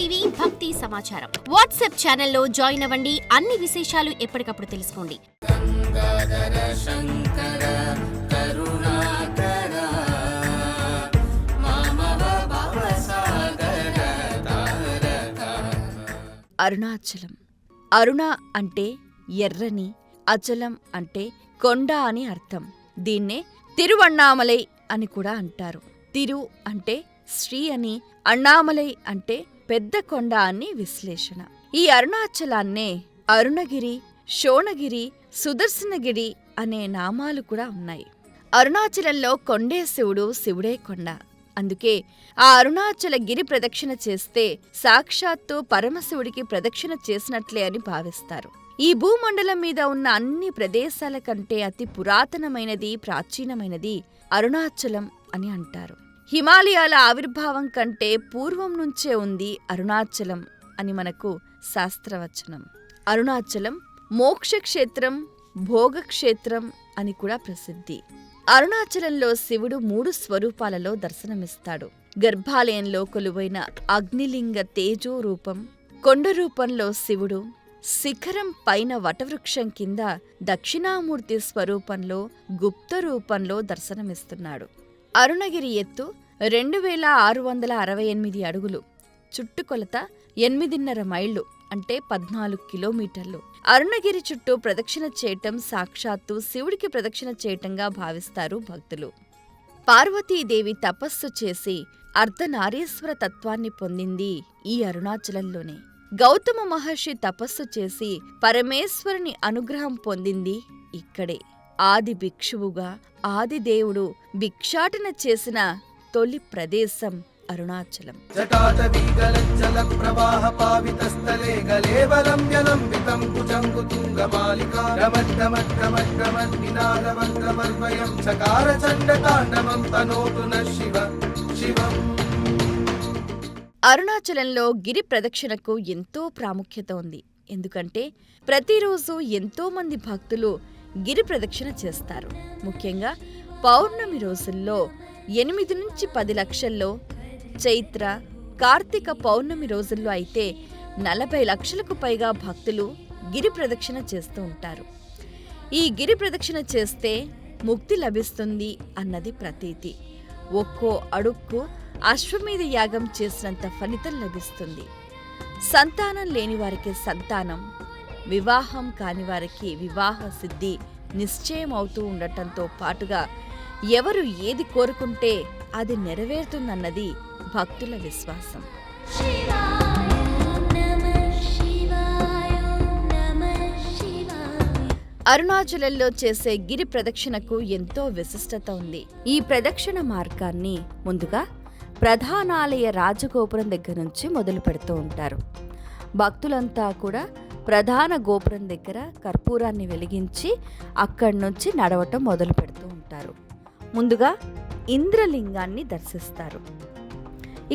TV భక్తి సమాచారం WhatsApp ఛానల్లో జాయిన్ అవ్వండి. అన్ని విశేషాలు ఎప్పటికప్పుడు తెలుసుకోండి. అరుణాచలం. అరుణ అంటే ఎర్రని, అచలం అంటే కొండ అని అర్థం. దీన్నే తిరువణ్ణామలై అని కూడా అంటారు. తిరు అంటే శ్రీ అని, అణ్ణామలై అంటే పెద్ద కొండ అని విశ్లేషణ. ఈ అరుణాచలాన్నే అరుణగిరి, శోణగిరి, సుదర్శనగిరి అనే నామాలు కూడా ఉన్నాయి. అరుణాచలంలో కొండే శివుడు, శివుడే కొండ. అందుకే ఆ అరుణాచల గిరి ప్రదక్షిణ చేస్తే సాక్షాత్తు పరమశివుడికి ప్రదక్షిణ చేసినట్లే అని భావిస్తారు. ఈ భూమండలం మీద ఉన్న అన్ని ప్రదేశాల కంటే అతి పురాతనమైనది, ప్రాచీనమైనది అరుణాచలం అని అంటారు. హిమాలయాల ఆవిర్భావం కంటే పూర్వం నుంచే ఉంది అరుణాచలం అని మనకు శాస్త్రవచనం. అరుణాచలం మోక్షక్షేత్రం, భోగక్షేత్రం అని కూడా ప్రసిద్ధి. అరుణాచలంలో శివుడు 3 స్వరూపాలలో దర్శనమిస్తాడు. గర్భాలయంలో కొలువైన అగ్నిలింగ తేజో రూపం, కొండ రూపంలో శివుడు, శిఖరం పైన వటవృక్షం కింద దక్షిణామూర్తి స్వరూపంలో గుప్త రూపంలో దర్శనమిస్తున్నాడు. అరుణగిరి ఎత్తు 2668 అడుగులు, చుట్టుకొలత 8.5 మైళ్ళు అంటే 14 కిలోమీటర్లు. అరుణగిరి చుట్టూ ప్రదక్షిణ చేయటం సాక్షాత్తు శివుడికి ప్రదక్షిణ చేయటంగా భావిస్తారు భక్తులు. పార్వతీదేవి తపస్సు చేసి అర్ధనారీశ్వర తత్వాన్ని పొందింది ఈ అరుణాచలంలోనే. గౌతమ మహర్షి తపస్సు చేసి పరమేశ్వరుని అనుగ్రహం పొందింది ఇక్కడే. ఆది భిక్షువుగా ఆదిదేవుడు భిక్షాటన చేసిన తొలి ప్రదేశం అరుణాచలం. అరుణాచలంలో గిరి ప్రదక్షిణకు ఎంతో ప్రాముఖ్యత ఉంది. ఎందుకంటే ప్రతిరోజు ఎంతో మంది భక్తులు గిరి ప్రదక్షిణ చేస్తారు. ముఖ్యంగా పౌర్ణమి రోజుల్లో 8 నుంచి 10 లక్షల్లో, చైత్ర, కార్తీక పౌర్ణమి రోజుల్లో అయితే 40 లక్షలకు పైగా భక్తులు గిరి ప్రదక్షిణ చేస్తూ ఉంటారు. ఈ గిరి ప్రదక్షిణ చేస్తే ముక్తి లభిస్తుంది అన్నది ప్రతీతి. ఒక్కో అడుక్కు అశ్వమేధ యాగం చేసినంత ఫలితం లభిస్తుంది. సంతానం లేని వారికి సంతానం, వివాహం కాని వారికి వివాహ సిద్ధి నిశ్చయం అవుతూ ఉండటంతో పాటుగా ఎవరు ఏది కోరుకుంటే అది నెరవేరుతుందన్నది భక్తుల విశ్వాసం. అరుణాచలంలో చేసే గిరి ప్రదక్షిణకు ఎంతో విశిష్టత ఉంది. ఈ ప్రదక్షిణ మార్గాన్ని ముందుగా ప్రధానాలయ రాజగోపురం దగ్గర నుంచి మొదలు పెడుతూ ఉంటారు. భక్తులంతా కూడా ప్రధాన గోపురం దగ్గర కర్పూరాన్ని వెలిగించి అక్కడి నుంచి నడవటం మొదలు పెడుతూ ఉంటారు. ముందుగా ఇంద్రలింగాన్ని దర్శిస్తారు.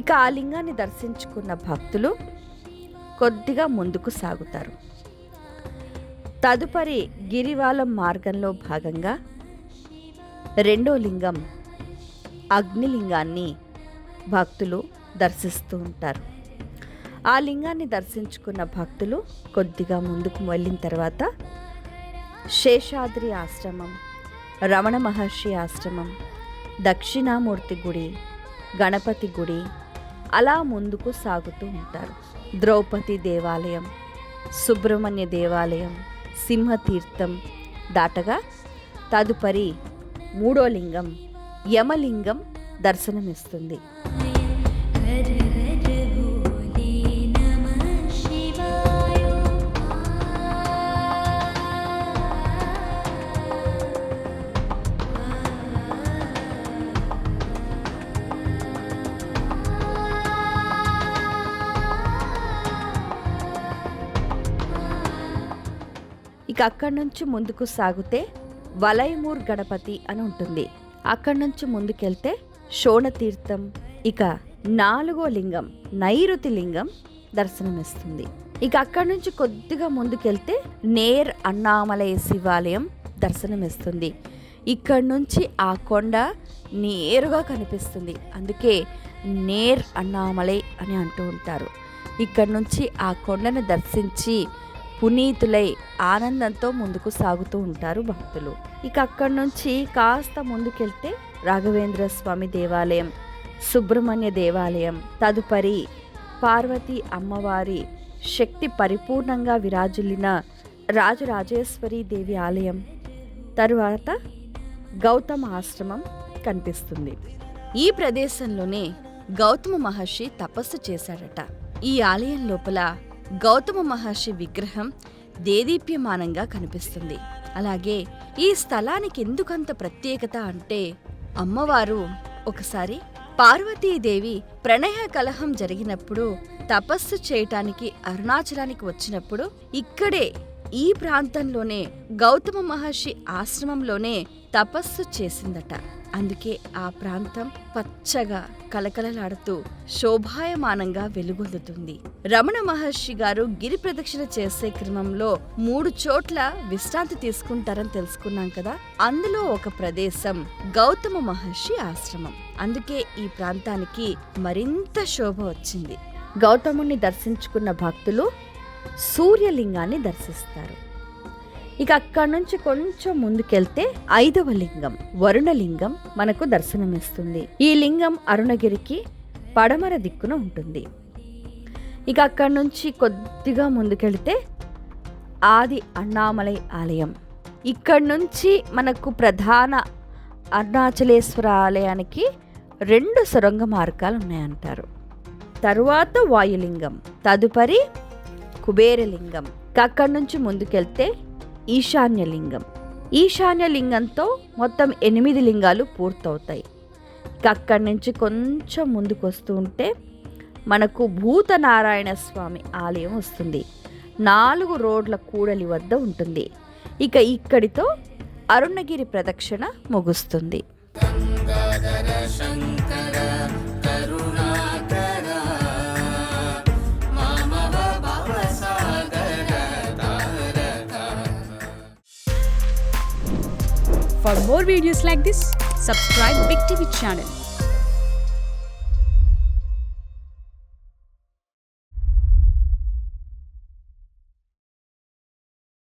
ఇక ఆ లింగాన్ని దర్శించుకున్న భక్తులు కొద్దిగా ముందుకు సాగుతారు. తదుపరి గిరివాలం మార్గంలో భాగంగా రెండో లింగం అగ్నిలింగాన్ని భక్తులు దర్శిస్తూ ఉంటారు. ఆ లింగాన్ని దర్శించుకున్న భక్తులు కొద్దిగా ముందుకు వెళ్ళిన తర్వాత శేషాద్రి ఆశ్రమం, రమణ మహర్షి ఆశ్రమం, దక్షిణామూర్తి గుడి, గణపతి గుడి అలా ముందుకు సాగుతూ ఉంటారు. ద్రౌపది దేవాలయం, సుబ్రహ్మణ్య దేవాలయం, సింహతీర్థం దాటగా తదుపరి మూడో లింగం యమలింగం దర్శనమిస్తుంది. ఇక అక్కడి నుంచి ముందుకు సాగితే వలైమూర్ గణపతి అని ఉంటుంది. అక్కడి నుంచి ముందుకెళ్తే శోణతీర్థం, ఇక 4వ లింగం నైరుతి లింగం దర్శనమిస్తుంది. ఇక అక్కడి నుంచి కొద్దిగా ముందుకెళ్తే నేర్ అన్నామలై శివాలయం దర్శనమిస్తుంది. ఇక్కడి నుంచి ఆ కొండ నేరుగా కనిపిస్తుంది. అందుకే నేర్ అన్నామలై అని అంటూ ఉంటారు. ఇక్కడి నుంచి ఆ కొండను దర్శించి పునీతులై ఆనందంతో ముందుకు సాగుతూ ఉంటారు భక్తులు. ఇక అక్కడి నుంచి కాస్త ముందుకెళ్తే రాఘవేంద్ర స్వామి దేవాలయం, సుబ్రహ్మణ్య దేవాలయం, తదుపరి పార్వతీ అమ్మవారి శక్తి పరిపూర్ణంగా విరాజిల్లిన రాజరాజేశ్వరి దేవి ఆలయం, తరువాత గౌతమ ఆశ్రమం కనిపిస్తుంది. ఈ ప్రదేశంలోనే గౌతమ మహర్షి తపస్సు చేశాడట. ఈ ఆలయం లోపల గౌతమ మహర్షి విగ్రహం దేదీప్యమానంగా కనిపిస్తుంది. అలాగే ఈ స్థలానికి ఎందుకంత ప్రత్యేకత అంటే, అమ్మవారు ఒకసారి పార్వతీదేవి ప్రణయ కలహం జరిగినప్పుడు తపస్సు చేయటానికి అరుణాచలానికి వచ్చినప్పుడు ఇక్కడే ఈ ప్రాంతంలోనే గౌతమ మహర్షి ఆశ్రమంలోనే తపస్సు చేసిందట. అందుకే ఆ ప్రాంతం పచ్చగా కలకలలాడుతూ శోభాయమానంగా వెలుగొందుతుంది. రమణ మహర్షి గారు గిరి ప్రదక్షిణ చేసే క్రమంలో 3 చోట్ల విశ్రాంతి తీసుకుంటారని తెలుసుకున్నాం కదా. అందులో ఒక ప్రదేశం గౌతమ మహర్షి ఆశ్రమం. అందుకే ఈ ప్రాంతానికి మరింత శోభ వచ్చింది. గౌతముని దర్శించుకున్న భక్తులు సూర్యలింగాన్ని దర్శిస్తారు. ఇక అక్కడి నుంచి కొంచెం ముందుకెళ్తే 5వ లింగం వరుణలింగం మనకు దర్శనమిస్తుంది. ఈ లింగం అరుణగిరికి పడమర దిక్కున ఉంటుంది. ఇక అక్కడి నుంచి కొద్దిగా ముందుకెళ్తే ఆది అన్నామలై ఆలయం. ఇక్కడి నుంచి మనకు ప్రధాన అరుణాచలేశ్వర ఆలయానికి 2 సొరంగ మార్గాలు ఉన్నాయంటారు. తరువాత వాయులింగం, తదుపరి కుబేరలింగం. అక్కడి నుంచి ముందుకెళ్తే ఈశాన్యలింగం. ఈశాన్యలింగంతో మొత్తం 8 లింగాలు పూర్తవుతాయి. అక్కడి నుంచి కొంచెం ముందుకు వస్తూ ఉంటే మనకు భూతనారాయణ స్వామి ఆలయం వస్తుంది. 4 రోడ్ల కూడలి వద్ద ఉంటుంది. ఇక ఇక్కడితో అరుణగిరి ప్రదక్షిణ ముగుస్తుంది. For more videos like this, subscribe Big TV channel.